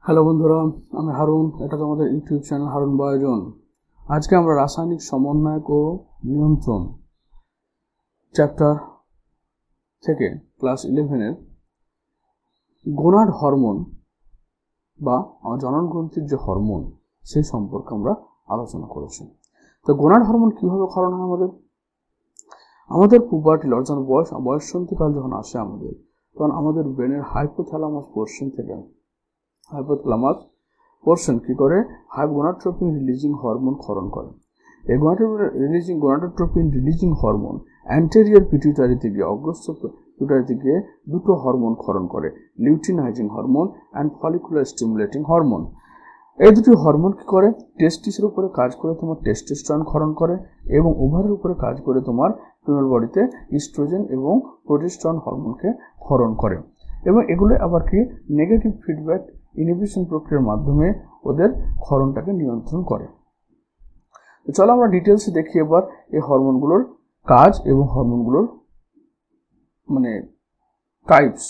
Hello বন্ধুরা, আমি হারুন। এটা তোমাদের ইউটিউব চ্যানেল হারুন বয়োজন। আজকে আমরা রাসায়নিক সমন্বয়ক ও নিয়ন্ত্রণ চ্যাপ্টার থেকে ক্লাস 11-এর গোনাড হরমোন বা জনন গ্রন্থির যে হরমোন সেই সম্পর্কে আমরা আলোচনা করেছি। তো গোনাড হরমোন কিভাবে ক্ষরণ হয় আমাদের পুবার্টি অর্জন বয়ঃসন্ধিকাল যখন আসে তখন আমাদের ব্রেনের হাইপোথ্যালামাস পোর্শন কি করে গোনাডোট্রপিন রিলিজিং হরমোন ক্ষরণ করে। এই gonadotropin releasing hormone anterior pituitary থেকে অগ্রস্থ পিটুইটারি থেকে দুটো হরমোন ক্ষরণ করে, luteinising hormone and follicular stimulating hormone. এই দুটি হরমোন কি করে টেস্টিসের উপরে কাজ করে তোমার টেস্টোস্টেরন ক্ষরণ করে এবং ওভারের উপরে কাজ করে তোমার ফিমেল বডিতে ইস্ট্রোজেন এবং প্রোজেস্টেরন হরমোনকে ক্ষরণ করে। এবং এগুলো আবার কি নেগেটিভ ফিডব্যাক ইনহিবিশন প্রক্রিয়ার মাধ্যমে ওদের ক্ষরণটাকে নিয়ন্ত্রণ করে। তো চলো আমরা ডিটেলসে দেখি এবার এই হরমোনগুলোর কাজ এবং হরমোনগুলোর টাইপস।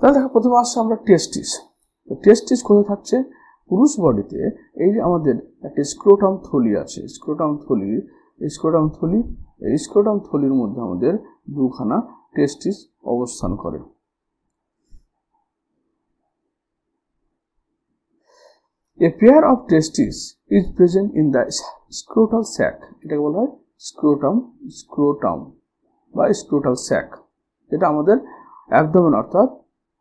তাহলে দেখো প্রথমে আসছে আমরা টেস্টিস কোথায় থাকছে? পুরুষ বডিতে এই যে আমাদের একটা স্ক্রোটাম থলি আছে, স্ক্রোটাম থলির মধ্যে আমাদের দুখানা টেস্টিস অবস্থান করে। A pair of testes is present in the scrotal sac. এটাকে বলা হয় স্ক্রোটাম বা স্ক্রোটাল স্যাক, যেটা আমাদের অ্যাবডোমেন অর্থাৎ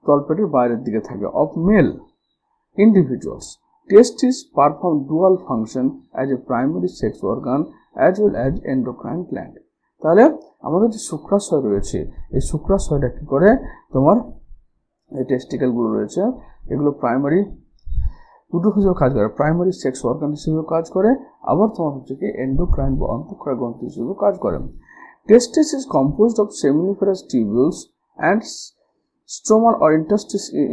তলপেটের বাইরের দিকে থাকে। Of male individuals, testes perform dual function as a primary sex organ as well as endocrine gland. তাহলে আমাদের যে শুক্রাশয় রয়েছে, এই শুক্রাশয়টা কি করে তোমার এই টেস্টিকেলগুলো রয়েছে এগুলো প্রাইমারি দুটো হিসেবে কাজ করে, প্রাইমারি সেক্স অর্গান হিসেবে কাজ করে, আবার তোমার হচ্ছে কি এন্ডোক্রাইন বা অন্তঃক্ষয় গ্রন্থি হিসেবে কাজ করে। Testis is composed of seminiferous tubules and stromal or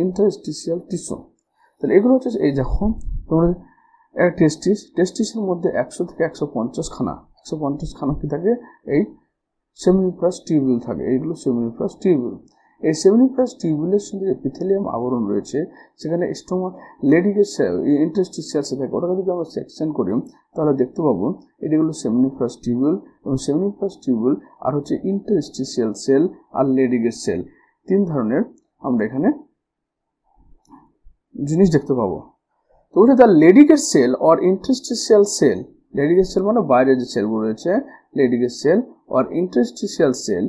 interstitial tissue. তাহলে এগুলো হচ্ছে এই যখন তোমার টেস্টিসের মধ্যে 100 থেকে 150 খানা কি থাকে, এই সেমিনিফারাস টিউবিউল থাকে। এইগুলো সেমিনিফারাস টিউবিউল। এই সেমিনিফারাস টিউবিউলের সঙ্গে এপিথেলিয়াম আবরণ রয়েছে, সেখানে স্টোমা লেডিকের ইন্টারস্টিশিয়াল থাকে। ওটাকে যদি আমরা সেকশন করি তাহলে দেখতে পাবো এগুলো সেমিনিফারাস টিউবিউল এবং সেমিনিফারাস টিউবিউল আর হচ্ছে ইন্টারস্টিশিয়াল সেল আর লেডিকের সেল, তিন ধরনের আমরা এখানে জিনিস দেখতে পাবো। তো ওটা দ্য লেডিকের সেল অর ইন্টারস্টিশিয়াল সেল, লেডিকের সেল মানে বাইরে যে সেলগুলো রয়েছে, লেডিকের cell or interstitial cell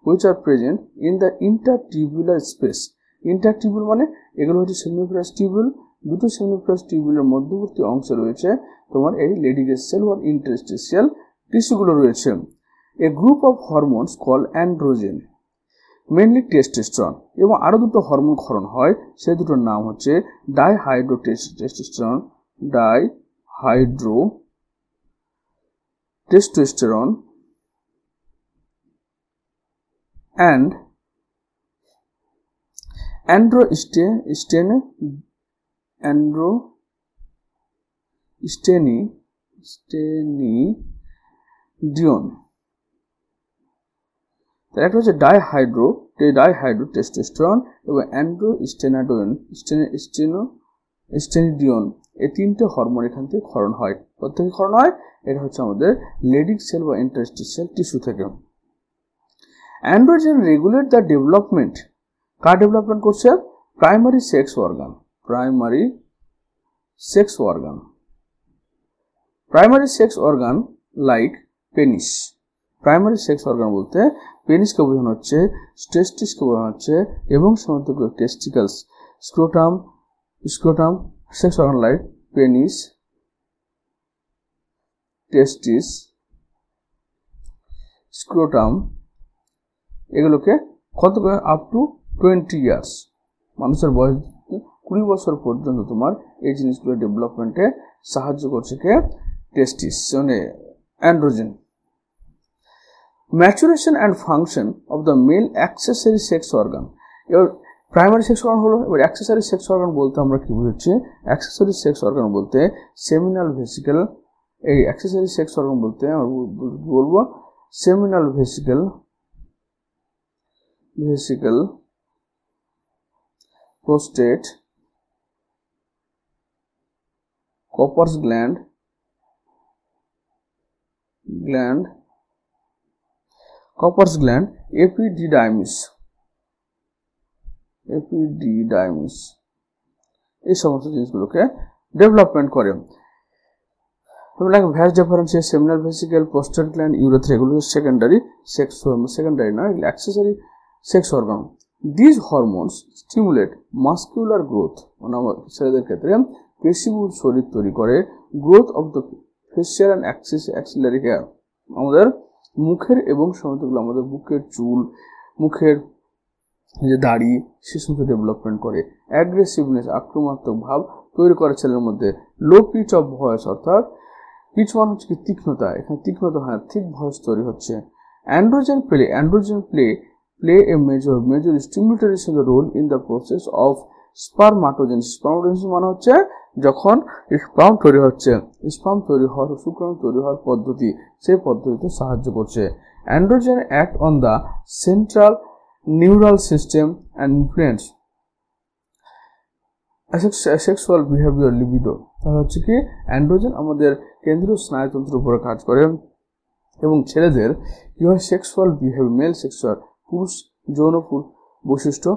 which are present in the intertubular space. Intertubule মানে এগুলো হচ্ছে সেমিনিফারাস টিউবিউল, দুটো সেমিনিফারাস টিউবিউলের মধ্যবর্তী অংশে রয়েছে তোমার এই লেডিকের সেল অর ইন্টারস্টিশিয়াল টিস্যুগুলো রয়েছে। A group of hormones call androgen, mainly testosterone, এবং আরো দুটো হরমোন ক্ষরণ হয়, সেই দুটোর নাম হচ্ছে ডাইহাইড্রোটেস্টোস্টেরন and androstenedione. তার একটা হচ্ছে ডাইহাইড্রোটেস্টোস্টেরন এবং অ্যান্ড্রোস্টেনিডিয়ন। এই তিনটে হরমোন এখান থেকে ক্ষরণ হয়। কোথা থেকে ক্ষরণ হয়? এটা হচ্ছে আমাদের লেডিক সেল বা ইন্টারস্টিশিয়াল টিস্যু থেকে। অ্যান্ড্রোজেন রেগুলেট দ্য ডেভেলপমেন্ট, কার ডেভেলপমেন্ট করছে? Primary sex organ like penis. Primary sex organ বলতে পেনিসকে বোঝানো হচ্ছে, টেস্টিসকে বোঝানো হচ্ছে এবং সমস্ত testicles, scrotum sex organ like penis, testis, scrotum, এগুলোকে কত আপ টু 20 ইয়ার্স, মানুষের বয়স 20 বছর পর্যন্ত তোমার এই জিনিসগুলো ডেভেলপমেন্টে সাহায্য করছে কে? টেস্টিস মানে androgen. Maturation and function of the male accessory sex organ. এবার প্রাইমারি সেক্স অর্গান হলো, এবার অ্যাক্সেসরি সেক্স অর্গান বলতে আমরা কি বুঝছি? অ্যাক্সেসরি সেক্স অর্গান বলতে সেমিনাল ভেসিকেল, এই অ্যাক্সেসরি সেক্স অর্গান বলতে আমরা বলবো seminal vesicle prostate, Copper's gland, epididymis, এই সমস্ত জিনিসগুলোকে ডেভেলপমেন্ট করে। Vas differentiate seminal vesicle, prostate gland, urethra, এগুলো সেকেন্ডারি সেক্স, সেকেন্ডারি না, এগুলো accessory sex organ. This hormones stimulate muscular growth, মানে আমার ছেলেদের ক্ষেত্রে পেশিবহুল শরীর তৈরি করে, growth of the facial and axillary hair, আমাদের মুখের এবং সমস্তগুলো আমাদের বুকের চুল, মুখের যে দাড়ি, সে সমস্ত ডেভেলপমেন্ট করে। অ্যাগ্রেসিভনেস, আক্রমণাত্মক ভাব তৈরি করে ছেলের মধ্যে। লো পিচ অফ ভয়েস, অর্থাৎ পিচ মানে হচ্ছে কি তীক্ষ্ণতা, এখানে তীক্ষ্ণতা হয়, ঠিক ভয়েস তৈরি হচ্ছে। Androgen play a major stimulatory role in the process of spermatogenesis. Spermatogenesis মানে হচ্ছে যখন স্পার্ম তৈরি হচ্ছে, স্পার্ম তৈরি হওয়ার, শুক্রাণু তৈরি হওয়ার পদ্ধতি, সেই পদ্ধতিতে সাহায্য করছে। Androgen act on the central neural system and influence sexual behaviour, libido. তাহলে হচ্ছে কি অ্যান্ড্রোজেন আমাদের কেন্দ্রীয় স্নায়ুতন্ত্রের উপরে কাজ করে এবং ছেলেদের কি হয় সেক্সুয়াল বিহেভিয়ার, মেল সেক্সুয়াল, পুরুষ যৌন বৈশিষ্ট্য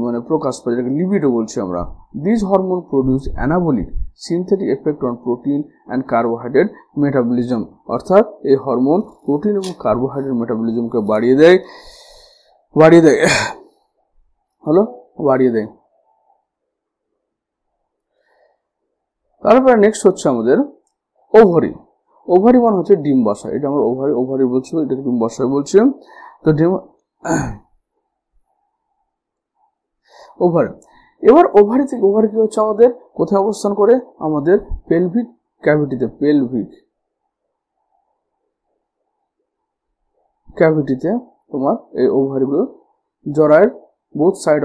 মানে প্রকাশ পায়, যেটাকে লিবিডো বলছি আমরা। This hormone produce anabolic synthetic effect on protein and carbohydrate metabolism, অর্থাৎ এই হরমোন প্রোটিন এবং কার্বোহাইড্রেট মেটাবলিজমকে বাড়িয়ে দেয়। তারপরে নেক্সট হচ্ছে আমাদের ওভারি। ওভারি মানে হচ্ছে ডিম্বাশয়, এটা আমরা ওভারি বলছি, এটাকে ডিম্বাশয় বলছি। তো ওভারি, এবার ওভারি থেকে, ওভারি কি হচ্ছে আমাদের কোথায় অবস্থান করে, আমাদের পেলভিক ক্যাভিটিতে তোমার এই ওভারিগুলো জরায়ের বোথ সাইড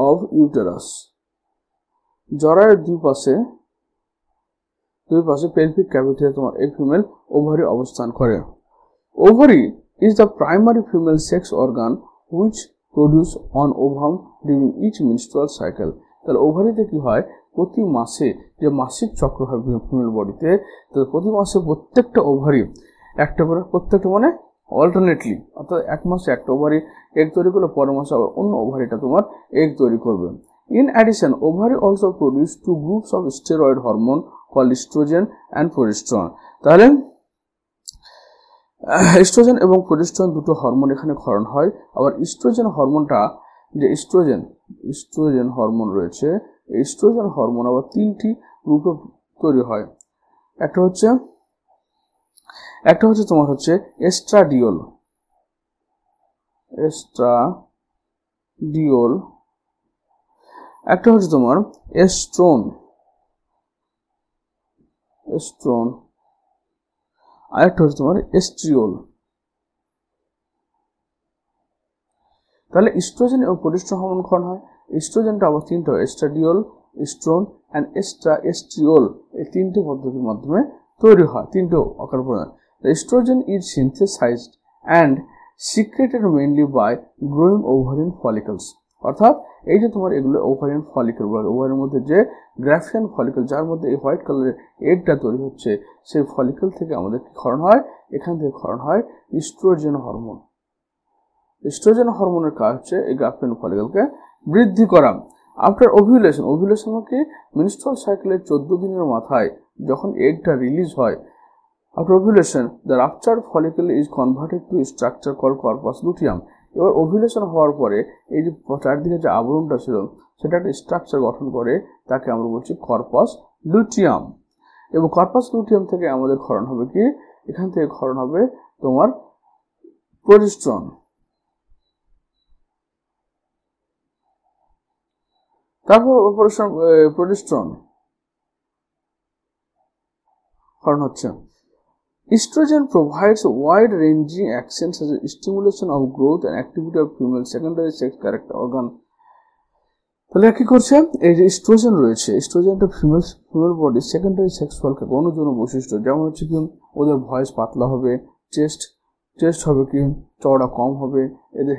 অফ ইউটেরাস, জরায়ের দুই পাশে পেলভিক ক্যাভিটিতে তোমার এই ফিমেল ওভারি অবস্থান করে। Ovary is the primary female sex organ which produce on ovum during each menstrual cycle. তাহলে ওভারিতে কি হয়, প্রতি মাসে যে মাসিক চক্র হয় ফিমেল বডিতে, তো প্রতি মাসে প্রত্যেকটা ওভারি একটা করে, প্রত্যেকটা মানে অল্টারনেটলি, অর্থাৎ এক মাসে একটা ওভারি এগ তৈরি করলে পরের মাসে আবার অন্য ওভারিটা তোমার এগ তৈরি করবে। In addition, ovary also produce two groups of steroid hormone called estrogen and progesterone. তাহলে এস্ট্রোজেন এবং প্রোজেস্টেরন দুটো হরমোন এখানে ক্ষরণ হয়। আবার ইস্ট্রোজেন হরমোনটা, যে ইস্ট্রোজেন হরমোন রয়েছে, এই ইস্ট্রোজেন হরমোন আবার তিনটি গ্রুপে তৈরি হয়। একটা হচ্ছে তোমার হচ্ছে এস্ট্রাডিওল, একটা হচ্ছে তোমার এস্ট্রোন, আরেকটা হচ্ছে তোমার এস্ট্রিওল। তাহলে ইস্ট্রোজেন এবং প্রোজেস্টেরন হরমোন ক্ষরণ হয়। ইস্ট্রোজেনটা আবার তিনটা হয়, এস্ট্রাডিওল, এস্ট্রোন অ্যান্ড এস্ট্রিওল, এই তিনটে পদ্ধতির মাধ্যমে তৈরি হয়, তিনটে আকার প্রদান। Oestrogen is synthesised and secreted mainly by growing ovarian follicles, অর্থাৎ এই যে তোমার এগুলো ওভারিয়ান ফলিকল বলে, ওভারির মধ্যে যে গ্রাফিয়ান ফলিকল, যার মধ্যে এই হোয়াইট কালারের এগটা তৈরি হচ্ছে, সেই ফলিকল থেকে আমাদের কি ক্ষরণ হয়, এখান থেকে ক্ষরণ হয় ইস্ট্রোজেন হরমোন। ইস্ট্রোজেন হরমোনের কাজ হচ্ছে এই গ্রাফিয়ান ফলিকলকে বৃদ্ধি করা। আফটার ওভিউলেশন কি মেনস্ট্রুয়াল সাইকেলের 14 দিনের মাথায় যখন এগটা রিলিজ হয়, after ovulation the ruptured follicle is converted to structure call corpus luteum. এবার ওভিউলেশন হওয়ার পরে এই যে চারদিকে যে আবরণটা ছিল, সেটা একটা স্ট্রাকচার গঠন করে, তাকে আমরা বলছি কর্পাস লুটিয়াম। এবং কর্পাস লুটিয়াম থেকে আমাদের ক্ষরণ হবে কি, এখান থেকে ক্ষরণ হবে তোমার প্রোজেস্টেরন। তারপর প্রোজেস্টেরন ক্ষরণ হচ্ছে। Estrogen provides wide-ranging action such as stimulation of growth and activity of female secondary sex character organ. তাহলে কি করছে, এই যে ইস্ট্রোজেন রয়েছে, ইস্ট্রোজেনটা ফিমেল বডি সেকেন্ডারি সেক্সুয়াল গৌণ যৌন বৈশিষ্ট্য, যেমন হচ্ছে কি ওদের ভয়েস পাতলা হবে, চেস্ট চেস্ট হবে কি চওড়া কম হবে, এদের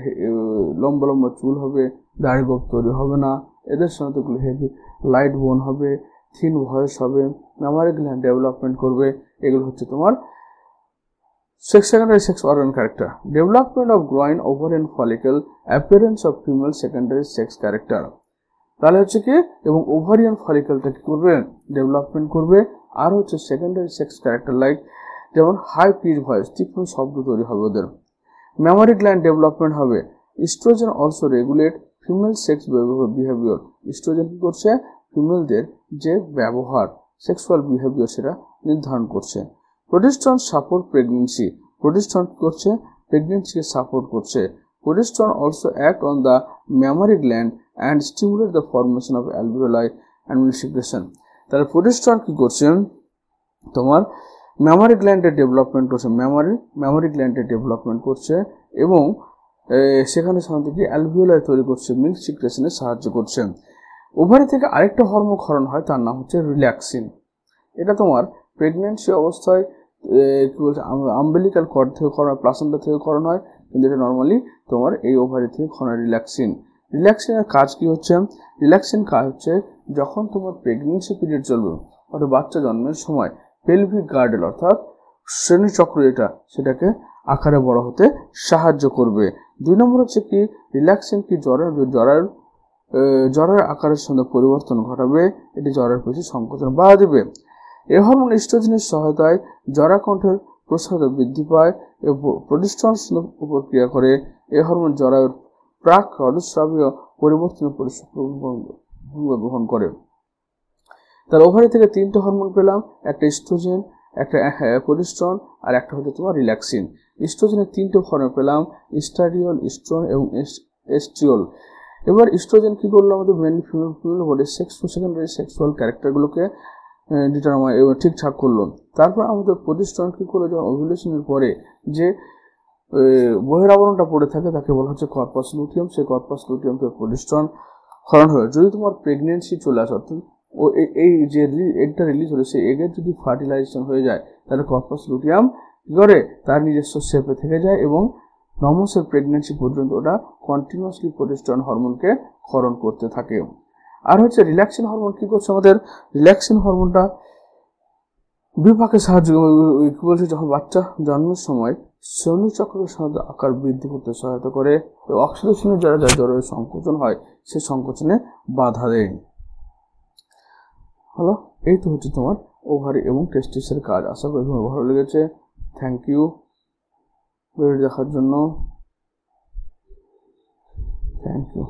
লম্বা লম্বা চুল হবে, দাড়ি গোপ তৈরি হবে না, এদের সাথে হেভি লাইট বোন হবে, থিন ভয়েস হবে, মেমোরি গ্ল্যান্ড ডেভেলপমেন্ট করবে। এগুলো হচ্ছে তোমার secondary sex organ character. Development of groin, ovarian follicle, appearance of female secondary sex character. তাহলে হচ্ছে কি এবং ওভারিয়ান ফলিকলটা কি করবে ডেভেলপমেন্ট করবে। আর হচ্ছে সেকেন্ডারি সেক্স ক্যারেক্টার লাইক যেমন হাই পিচ ভয়েস, তীক্ষ্ণ শব্দ তৈরি হবে ওদের। মেমোরি গ্ল্যান্ড ডেভেলপমেন্ট হবে। Oestrogen also regulate female sex behaviour. Oestrogen কি করছে ফিমেলদের যে ব্যবহার সেক্সুয়াল বিহেভিয়ার সেটা নির্ধারণ করছে। Progesterone support pregnancy. প্রোজেস্টেরন কি করছে প্রেগনেন্সিকে সাপোর্ট করছে। Progesterone also act on the memory gland and stimulate the formation of alveoli and secretion. তাহলে প্রোজেস্টেরন কি করছে তোমার মেমোরি গ্ল্যান্ডের ডেভেলপমেন্ট করছে, মেমোরি গ্ল্যান্ডের ডেভেলপমেন্ট করছে এবং সেখানে সাধারণত কি অ্যালভিওলাই তৈরি করছে, মিল্ক সিক্রেশনে সাহায্য করছে। ওভারি থেকে আরেকটা হরমোন ক্ষরণ হয়, তার নাম হচ্ছে রিল্যাক্সিন। এটা তোমার প্রেগনেন্সি অবস্থায় কি বলছে আম্বিলিকাল কর্ড থেকে ক্ষরণ হয়, প্লাসেন্টা থেকে ক্ষরণ হয়, কিন্তু এটা নর্মালি তোমার এই ওভারি থেকে ক্ষরণ হয় রিল্যাক্সিন। রিল্যাক্সিনের কাজ কি হচ্ছে? রিল্যাক্সিন কাজ হচ্ছে যখন তোমার প্রেগনেন্সি পিরিয়ড চলবে অর্থাৎ বাচ্চা জন্মের সময় পেলভিক গার্ডেল অর্থাৎ শ্রেণীচক্র যেটা সেটাকে আকারে বড় হতে সাহায্য করবে। 2 নম্বর হচ্ছে কি রিল্যাক্সিন কি জ্বরের আকারের সঙ্গে পরিবর্তন ঘটাবে, এটি জ্বরের পেশি সংকোচন বাড়া দেবে। এই হরমোন ইস্ট্রোজেনের সহায়তায় জরাকণ্ঠের প্রসার বৃদ্ধি পায় এবং প্রোজেস্টেরন উপর ক্রিয়া করে। এই হরমোন জরায়ুর প্রাক রজস্রাবীয় পরিবর্তনের ভূমিকা গ্রহণ করে। তার ওভারি থেকে 3টে হরমোন পেলাম, একটা ইস্ট্রোজেন, একটা প্রোজেস্টেরন আর একটা হচ্ছে তোমার রিল্যাক্সিন। ইস্ট্রোজেনের 3টে হরমোন পেলাম, ইস্ট্রাডিওল, ইস্ট্রন এবং এস্ট্রিওল। এবার ইস্ট্রোজেন কি করলো আমাদের mainly female body secondary sexual ক্যারেক্টারগুলোকে ডিটারমাইন ঠিকঠাক করলো। তারপর আমাদের প্রোজেস্টেরন কি করলো যখন ওভুলেশনের পরে যে বহিরাবরণটা পড়ে থাকে তাকে বলা হচ্ছে কর্পাস লুটিয়াম। সেই কর্পাস লুটিয়াম থেকে প্রোজেস্টেরন ক্ষরণ হয়। যদি তোমার প্রেগনেন্সি চলে আসে অর্থাৎ ও এই যে এগটা রিলিজ হলো সেই এগের যদি ফার্টিলাইজেশন হয়ে যায় তাহলে কর্পাস লুটিয়াম কি করে তার নিজস্ব শেপে থেকে যায় এবং 9 মাসের প্রেগনেন্সি পর্যন্ত ওটা কন্টিনিউয়াসলি প্রোজেস্টেরন হরমোনকে ক্ষরণ করতে থাকে। আর হচ্ছে রিল্যাক্সিন হরমোন কি করছে আমাদের রিল্যাক্সিন হরমোনটা বিপাকে সাহায্য কি বলছে যখন বাচ্চা জন্মের সময় শ্রেণীচক্রের সাথে আকার বৃদ্ধি করতে সহায়তা করে। অক্সিডেশনের যারা জ্বরের সংকোচন হয় সেই সংকোচনে বাধা দেয়। হলো এই তো হচ্ছে তোমার ওভারি এবং টেস্টিসের কাজ। আশা করি তোমার ভালো লেগেছে। থ্যাংক ইউ ভিডিও দেখার জন্য। Thank you.